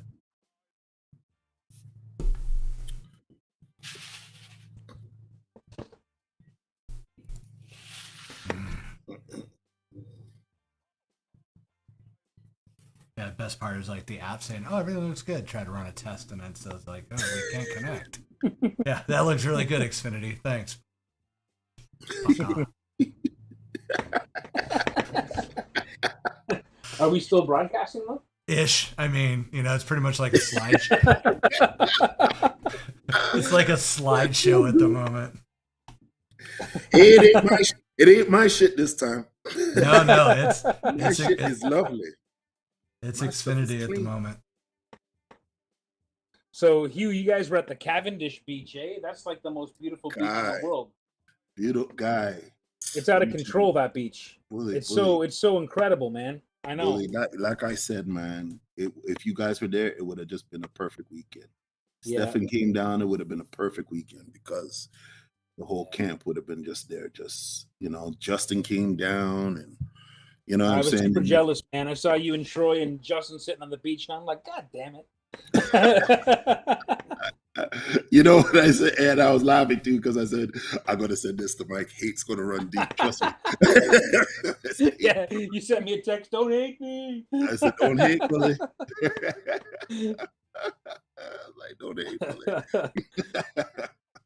Speaker 1: Yeah, the best part is like the app saying, "Oh, everything looks good." Try to run a test, and then says like, "Oh, we can't connect." Yeah, that looks really good, Xfinity. Thanks.
Speaker 3: Are we still broadcasting though?
Speaker 1: Ish. I mean, it's pretty much like a slideshow. It's like a slideshow at the moment.
Speaker 2: It ain't my shit this time.
Speaker 1: No,
Speaker 2: My shit is lovely.
Speaker 1: It's
Speaker 2: My
Speaker 1: Xfinity at the
Speaker 2: clean.
Speaker 1: moment.
Speaker 3: So, Hugh, you guys were at the Cavendish Beach, eh? That's like the most beautiful beach in the world.
Speaker 2: Beautiful guy.
Speaker 3: It's out of control, that beach.
Speaker 2: Bully,
Speaker 3: it's so incredible, man. I know.
Speaker 2: Bully, like I said, man, if you guys were there, it would have just been a perfect weekend.
Speaker 3: Yeah.
Speaker 2: Stefan came down, it would have been a perfect weekend because the whole camp would have been just there. Just, Justin came down and, what I'm saying?
Speaker 3: I was super jealous, man. I saw you and Troy and Justin sitting on the beach, and I'm like, God damn it.
Speaker 2: You know what I said? And I was laughing too because I said, I'm going to send this to Mike. Hate's going to run deep. Trust me.
Speaker 3: Yeah, you sent me a text. Don't hate me.
Speaker 2: I said, don't hate, Bully. Like, don't hate, Bully.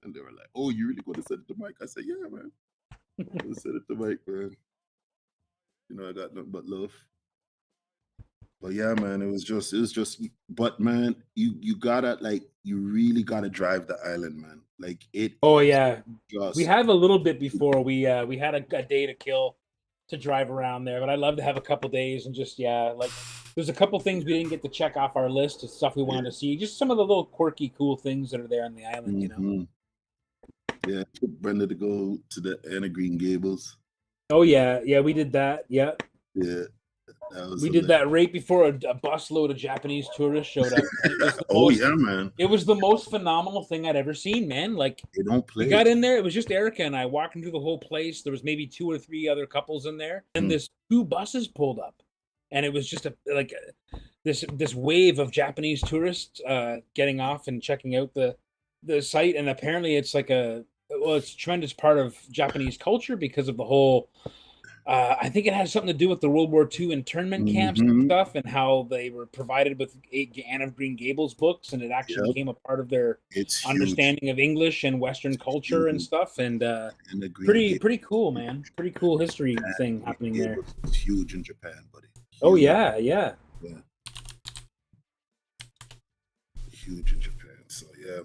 Speaker 2: And they were like, oh, you really going to send it to Mike? I said, yeah, man. I'm going to send it to Mike, man. I got nothing but love. But yeah, man, it was just, but man, you gotta, like, you really gotta drive the island, man. Like it.
Speaker 3: Oh yeah.
Speaker 2: Just,
Speaker 3: we have a little bit before we had a day to kill to drive around there, but I'd love to have a couple days and just, like there's a couple things we didn't get to check off our list of stuff we wanted to see. Just some of the little quirky, cool things that are there on the island,
Speaker 2: Yeah, took Brenda to go to the Anna Green Gables.
Speaker 3: Oh yeah, we did that. Yeah.
Speaker 2: Yeah.
Speaker 3: We did that right before a busload of Japanese tourists showed up.
Speaker 2: Yeah, man.
Speaker 3: It was the most phenomenal thing I'd ever seen, man. Like,
Speaker 2: they don't play.
Speaker 3: We got in there. It was just Erica and I walking through the whole place. There was maybe 2 or 3 other couples in there, and this 2 buses pulled up, and it was just this wave of Japanese tourists getting off and checking out the site. And apparently, it's like it's a tremendous part of Japanese culture because of the whole. I think it has something to do with the World War II internment camps and stuff, and how they were provided with Anne of Green Gables books, and it actually became a part of their understanding of English and Western culture and stuff. And pretty cool, man. Pretty cool history thing happening there.
Speaker 2: It's huge in Japan, buddy. Huge.
Speaker 3: Oh yeah.
Speaker 2: Huge in Japan. So yeah,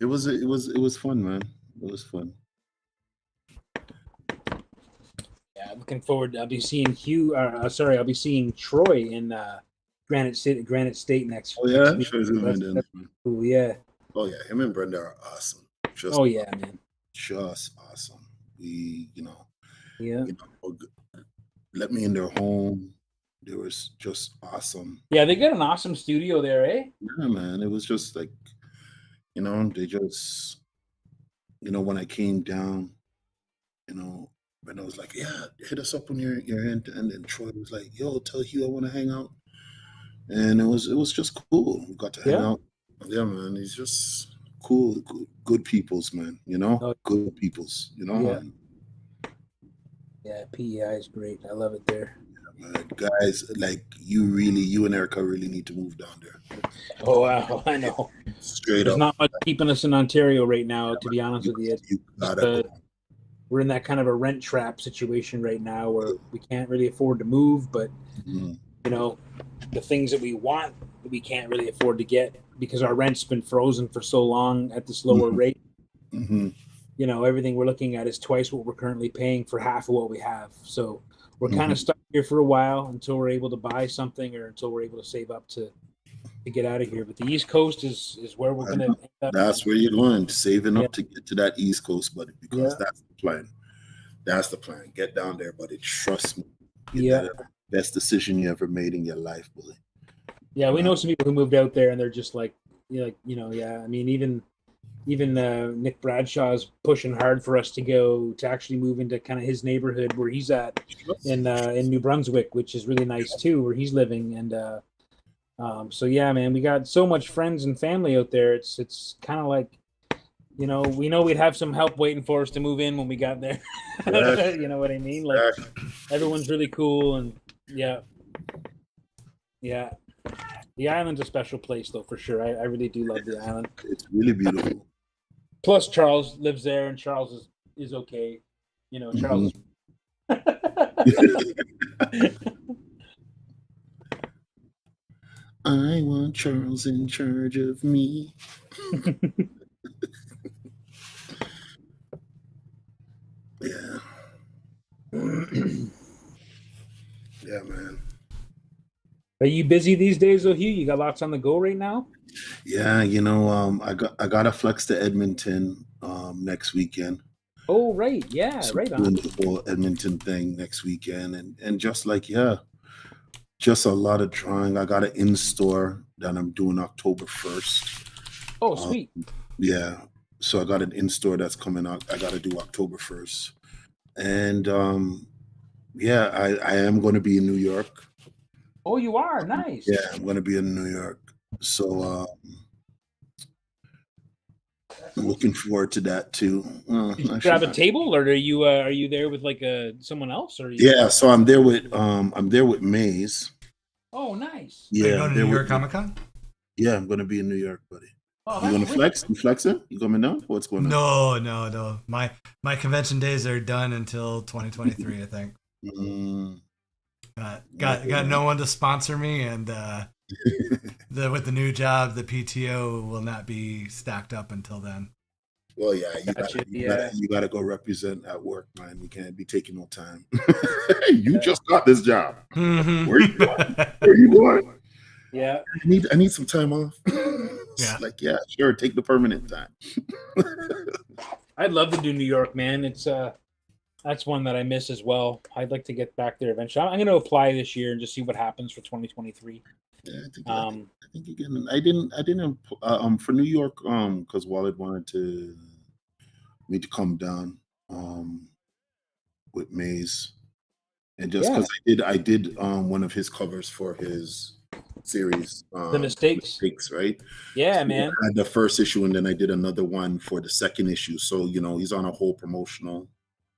Speaker 2: it was fun, man. It was fun.
Speaker 3: Yeah, looking forward. I'll be seeing Hugh. I'll be seeing Troy in Granite State next.
Speaker 2: Oh yeah,
Speaker 3: next
Speaker 2: sure.
Speaker 3: that's cool. Yeah.
Speaker 2: Oh yeah, him and Brenda are awesome.
Speaker 3: Man.
Speaker 2: Just awesome. We,
Speaker 3: Yeah.
Speaker 2: Let me in their home. It was just awesome.
Speaker 3: Yeah, they got an awesome studio there, eh?
Speaker 2: Yeah, man. It was just like, they just, when I came down, and I was like, yeah, hit us up when you're in. And then Troy was like, yo, tell Hugh I want to hang out. And it was just cool. We got to hang out. Yeah, man. He's just cool, good peoples, man. Good peoples,
Speaker 3: Yeah. Yeah, PEI is great. I love it there.
Speaker 2: Yeah, man. Guys, like you and Erica really need to move down there.
Speaker 3: Oh wow, I know.
Speaker 2: Straight
Speaker 3: There's
Speaker 2: up.
Speaker 3: not much keeping us in Ontario right now, to be honest with you.
Speaker 2: You gotta go.
Speaker 3: We're in that kind of a rent trap situation right now where we can't really afford to move, but
Speaker 2: Mhm.
Speaker 3: you know, the things that we want, we can't really afford to get because our rent's been frozen for so long at this lower
Speaker 2: Mhm.
Speaker 3: rate.
Speaker 2: Mhm.
Speaker 3: You know, everything we're looking at is twice what we're currently paying for half of what we have. So we're kind of
Speaker 2: Mhm.
Speaker 3: stuck here for a while until we're able to buy something or until we're able to save up to get out of here. But the East Coast is where we're
Speaker 2: I
Speaker 3: going to
Speaker 2: know.
Speaker 3: end up.
Speaker 2: That's where you're going, saving
Speaker 3: Yeah.
Speaker 2: up to get to that East Coast, buddy, because
Speaker 3: Yeah.
Speaker 2: that's the plan. That's the plan. Get down there, buddy. Trust me.
Speaker 3: Yeah.
Speaker 2: That's the best decision you ever made in your life, buddy.
Speaker 3: Yeah, we know some people who moved out there and they're just like, yeah. I mean, even Nick Bradshaw's pushing hard for us to go to actually move into kind of his neighborhood where he's at in New Brunswick, which is really nice too, where he's living. And so yeah, man, we got so much friends and family out there. It's kind of like, we know we'd have some help waiting for us to move in when we got there. You know what I mean? Like everyone's really cool and yeah. The island's a special place, though, for sure. I really do love the island.
Speaker 2: It's really beautiful.
Speaker 3: Plus, Charles lives there, and Charles is okay. Charles.
Speaker 2: I want Charles in charge of me. Yeah. Yeah, man.
Speaker 3: Are you busy these days, though, Hugh? You got lots on the go right now?
Speaker 2: Yeah, I gotta flex to Edmonton next weekend.
Speaker 3: Oh, right. Yeah,
Speaker 2: So
Speaker 3: right
Speaker 2: doing
Speaker 3: on.
Speaker 2: the whole Edmonton thing next weekend, and just like just a lot of drawing. I got an in-store that I'm doing October 1st.
Speaker 3: Oh, sweet.
Speaker 2: Yeah, so I got an in-store that's coming out. I got to do October 1st, and yeah, I am going to be in New York.
Speaker 3: Oh, you are? Nice.
Speaker 2: Yeah, I'm going to be in New York. So I'm looking forward to that too.
Speaker 3: Did you grab a table, or are you there with like someone else? Or
Speaker 2: Yeah, so I'm there with Maze.
Speaker 3: Oh, nice.
Speaker 1: Yeah, are you going to New York Comic Con?
Speaker 2: Yeah, I'm going to be in New York, buddy.
Speaker 3: Oh,
Speaker 2: you going to flex? You flexing? You coming down? What's going
Speaker 1: on? No. My convention days are done until 2023, I think. Got no one to sponsor me, and with the new job, the PTO will not be stacked up until then.
Speaker 2: Well, yeah, you gotta go represent at work, man. You can't be taking no time. You just got this job.
Speaker 1: Mm-hmm.
Speaker 2: Where you going? Where you going?
Speaker 3: Yeah,
Speaker 2: I need some time off. Yeah, sure. Take the permanent time.
Speaker 3: I'd love to do New York, man. It's that's one that I miss as well. I'd like to get back there eventually. I'm going to apply this year and just see what happens for 2023.
Speaker 2: Yeah, I think again. I didn't for New York because Wallet wanted me to come down with Maze, and just because I did one of his covers for his series,
Speaker 3: The Mistakes,
Speaker 2: right?
Speaker 3: Yeah,
Speaker 2: so
Speaker 3: man.
Speaker 2: I had the first issue, and then I did another one for the second issue. So he's on a whole promotional.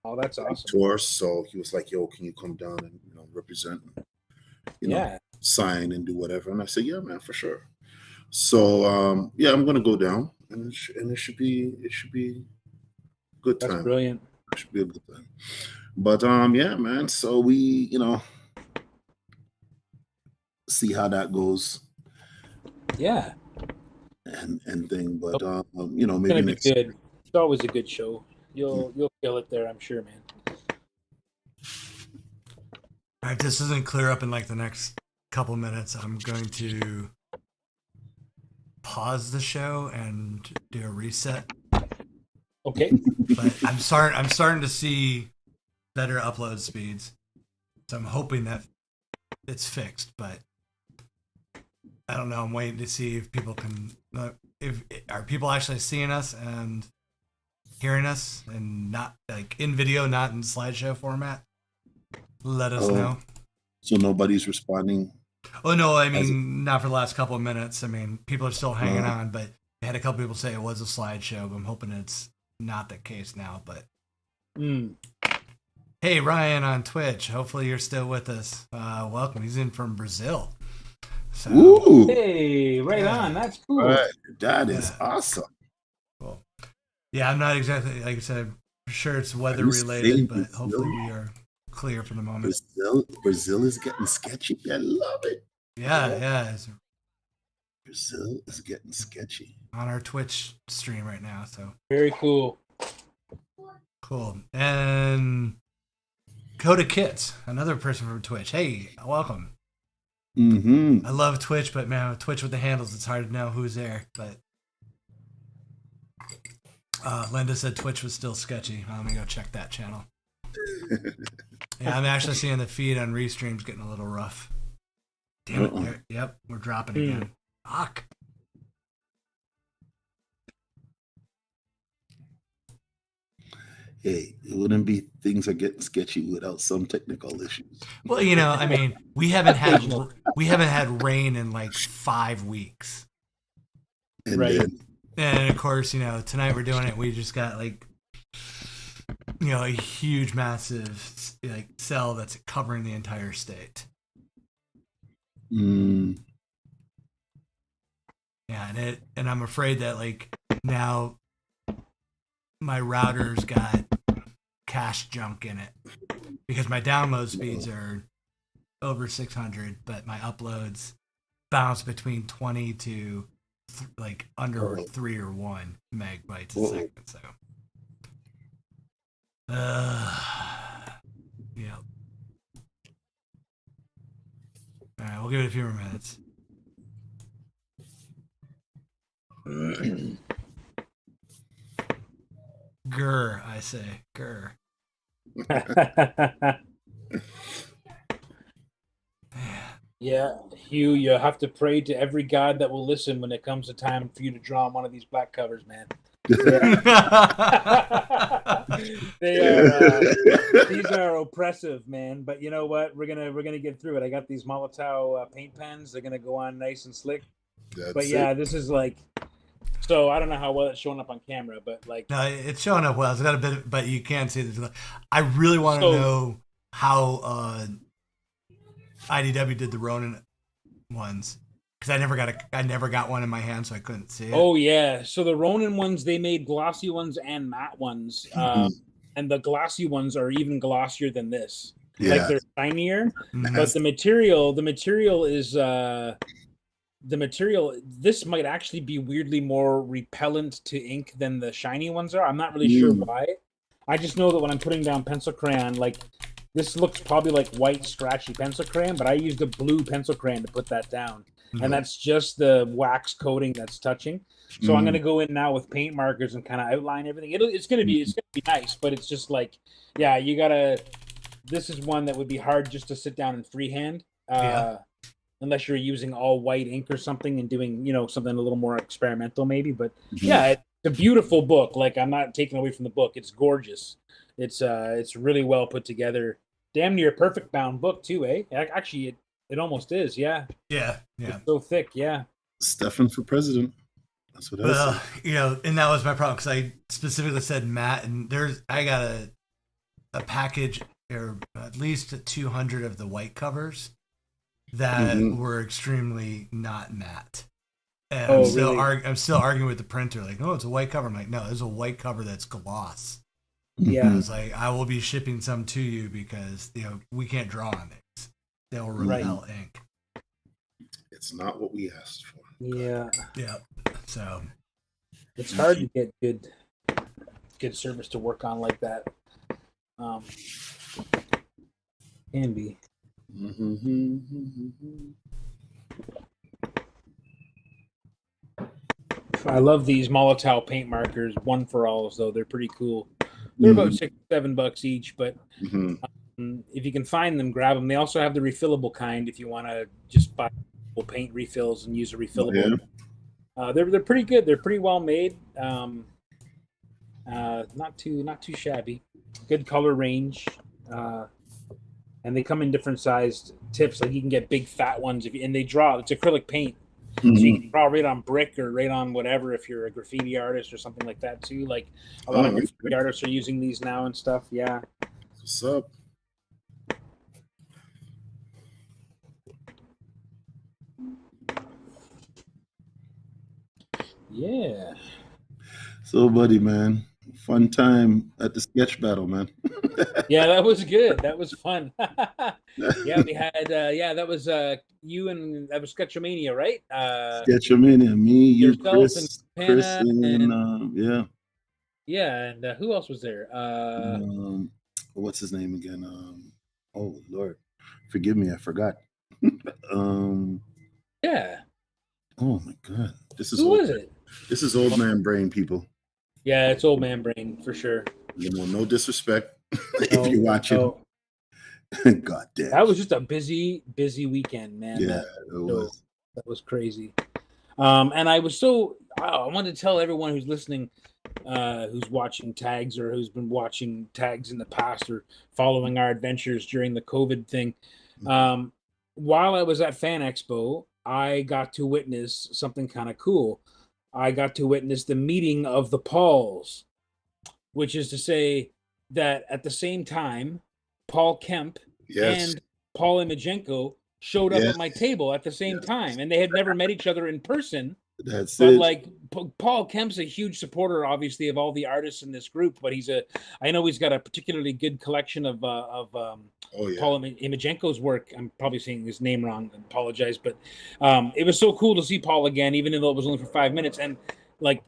Speaker 3: Oh, that's awesome.
Speaker 2: Tour. So he was like, "Yo, can you come down and represent? Sign and do whatever." And I said, "Yeah, man, for sure." So I'm gonna go down, and it should be a good time.
Speaker 3: That's brilliant.
Speaker 2: It should be a good time. But yeah, man. So we see how that goes.
Speaker 3: Yeah.
Speaker 2: And thing, but maybe next.
Speaker 3: Good. It's always a good show. You'll kill it there, I'm sure, man.
Speaker 1: All right, if this doesn't clear up in like the next couple minutes, I'm going to pause the show and do a reset.
Speaker 3: Okay.
Speaker 1: But I'm starting to see better upload speeds, so I'm hoping that it's fixed. But I don't know. I'm waiting to see if people can. Are people actually seeing us and hearing us, and not like in video, not in slideshow format? Let us know.
Speaker 2: So nobody's responding.
Speaker 1: Oh no, I mean not for the last couple of minutes. I mean, people are still hanging on, but I had a couple people say it was a slideshow. But I'm hoping it's not the case now. But hey, Ryan on Twitch. Hopefully you're still with us. Welcome. He's in from Brazil. So,
Speaker 2: Ooh,
Speaker 3: Hey, right on. That's cool.
Speaker 2: right. That is
Speaker 1: Yeah.
Speaker 2: awesome.
Speaker 1: cool. Yeah, I'm not exactly, like I said, I'm sure it's weather
Speaker 2: you saying
Speaker 1: related, but
Speaker 2: Brazil?
Speaker 1: hopefully we are clear for the moment.
Speaker 2: Brazil is getting sketchy. I love it.
Speaker 1: Yeah, it's
Speaker 2: Brazil is getting sketchy.
Speaker 1: on our Twitch stream right now. So
Speaker 3: Very cool.
Speaker 1: cool. And Coda Kits, another person from Twitch. Hey, welcome.
Speaker 2: Mm-hmm.
Speaker 1: I love Twitch, but man, with Twitch with the handles, it's hard to know who's there. But Linda said Twitch was still sketchy. Let me go check that channel. Yeah, I'm actually seeing the feed on Restream's getting a little rough. Damn it. There, yep, we're dropping again. Fuck.
Speaker 2: Hey, it wouldn't be things are getting sketchy without some technical issues.
Speaker 1: Well, you know, I mean, we haven't had rain in like 5 weeks.
Speaker 2: And
Speaker 3: Right.
Speaker 1: And of course, you know, tonight we're doing it. We just got like, you know, a huge, massive like cell that's covering the entire state.
Speaker 2: Mm,
Speaker 1: Yeah, and I'm afraid that like now my router's got cache junk in it because my download speeds are over 600, but my uploads bounce between 20 to like under 3 or 1 megabytes a second. So, yeah. All right, we'll give it a few more minutes. Grr, I say, grr.
Speaker 3: Yeah, Hugh, you have to pray to every god that will listen when it comes to time for you to draw on one of these black covers, man. They are these are oppressive, man. But you know what? We're gonna get through it. I got these Molotov paint pens. They're gonna go on nice and slick. But yeah, this is like. So I don't know how well it's showing up on camera, but like
Speaker 1: no, it's showing up well. It's got a bit, but you can't see this. I really want to know how IDW did the Ronin ones because I never got one in my hand, so I couldn't see it.
Speaker 3: Oh yeah, so the Ronin ones, they made glossy ones and matte ones, and the glossy ones are even glossier than this.
Speaker 2: Yeah.
Speaker 3: Like they're shinier, but the material is the material. This might actually be weirdly more repellent to ink than the shiny ones are. I'm not really sure why. I just know that when I'm putting down pencil crayon, like this looks probably like white scratchy pencil crayon, but I used a blue pencil crayon to put that down. And that's just the wax coating that's touching. So I'm gonna go in now with paint markers and kind of outline everything. It's gonna be nice, but it's just like, yeah, you gotta. This is one that would be hard just to sit down and freehand, unless you're using all white ink or something and doing something a little more experimental maybe. But yeah, it's a beautiful book. Like I'm not taking away from the book. It's gorgeous. It's really well put together. Damn near perfect bound book too, eh? Actually, it almost is, yeah.
Speaker 1: Yeah.
Speaker 3: It's so thick, yeah.
Speaker 2: Stefan for president. That's what I said.
Speaker 1: And that was my problem because I specifically said Matt, and I got a package or at least 200 of the white covers that were extremely not matte. And I'm still arguing with the printer, like, oh, it's a white cover. I'm like, no, there's a white cover that's gloss.
Speaker 3: Yeah.
Speaker 1: I was like, I will be shipping some to you because we can't draw on these. They'll repel ink.
Speaker 2: It's not what we asked for.
Speaker 3: Yeah.
Speaker 1: Yeah. So
Speaker 3: it's hard to get good service to work on like that. Can be. I love these Molotov paint markers, one for alls though. They're pretty cool. They're about $6-7 each, but if you can find them, grab them. They also have the refillable kind if you want to just buy paint refills and use a refillable. They're pretty good. They're pretty well made. Not too shabby. Good color range. And they come in different sized tips. Like you can get big fat ones and they draw. It's acrylic paint. So you can draw right on brick or right on whatever if you're a graffiti artist or something like that too. Like a lot of graffiti artists are using these now and stuff. Yeah.
Speaker 2: What's up?
Speaker 3: Yeah.
Speaker 2: So, buddy, man, fun time at the sketch battle, man.
Speaker 3: Yeah, that was good. That was fun. Yeah, we had that was you and that was Sketchamania, right?
Speaker 2: Sketchamania, me, you,
Speaker 3: Yourself and
Speaker 2: Chris,
Speaker 3: Hannah
Speaker 2: and
Speaker 3: and
Speaker 2: yeah.
Speaker 3: yeah, and who else was there?
Speaker 2: What's his name again? Oh Lord, forgive me, I forgot. um,
Speaker 3: Yeah.
Speaker 2: oh my God, this is
Speaker 3: Who
Speaker 2: old.
Speaker 3: was it?
Speaker 2: This is old man brain, people.
Speaker 3: Yeah, it's old man brain for sure.
Speaker 2: You know, no disrespect if
Speaker 3: No,
Speaker 2: you're watching.
Speaker 3: no.
Speaker 2: God damn.
Speaker 3: That was just a busy weekend, man.
Speaker 2: Yeah,
Speaker 3: That was crazy. And I wanted to tell everyone who's listening, who's watching tags or who's been watching tags in the past or following our adventures during the COVID thing. While I was at Fan Expo, I got to witness something kind of cool. I got to witness the meeting of the Pauls, which is to say that at the same time, Paul Kemp and Paul Imajenko showed up at my table at the same time, and they had never met each other in person.
Speaker 2: That's
Speaker 3: But
Speaker 2: it.
Speaker 3: like Paul Kemp's a huge supporter, obviously, of all the artists in this group. But I know he's got a particularly good collection of Paul Imajenko's work. I'm probably saying his name wrong. I apologize, but it was so cool to see Paul again, even though it was only for 5 minutes. And like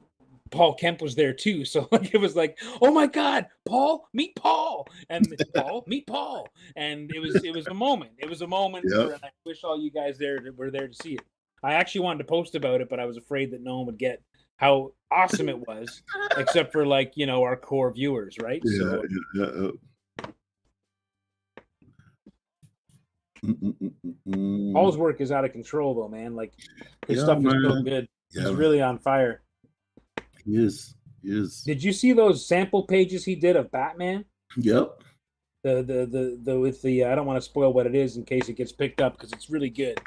Speaker 3: Paul Kemp was there too, so like it was like, oh my God, Paul, meet Paul, and Paul, meet Paul, and it was a moment. It was a moment, and I wish all you guys were there to see it. I actually wanted to post about it, but I was afraid that no one would get how awesome it was, except for like our core viewers, right? Paul's work is out of control, though, man. Like his stuff is so good. He's really on fire.
Speaker 2: He is.
Speaker 3: Did you see those sample pages he did of Batman?
Speaker 2: Yep.
Speaker 3: The with the I don't want to spoil what it is in case it gets picked up because it's really good.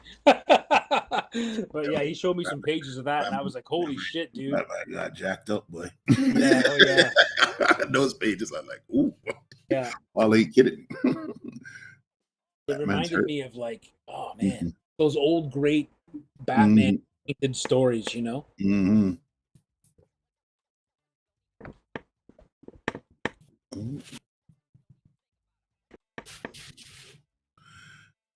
Speaker 3: But yeah, he showed me some pages of that, and I was like, "Holy shit, dude!"
Speaker 2: I got jacked up, boy.
Speaker 3: Yeah, oh yeah.
Speaker 2: Those pages, I'm like, "Ooh,
Speaker 3: yeah."
Speaker 2: All ain't kidding.
Speaker 3: It reminded me of like, oh man, those old great Batman painted stories,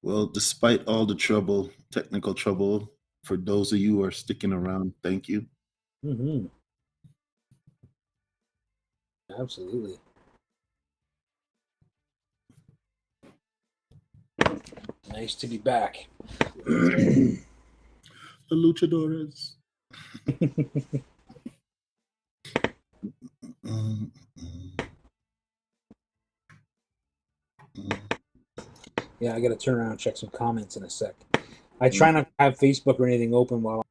Speaker 2: Well, despite all the technical trouble, for those of you who are sticking around, thank you.
Speaker 3: Absolutely. Nice to be back.
Speaker 2: The Luchadores.
Speaker 3: Yeah, I got to turn around and check some comments in a sec. I try not to have Facebook or anything open while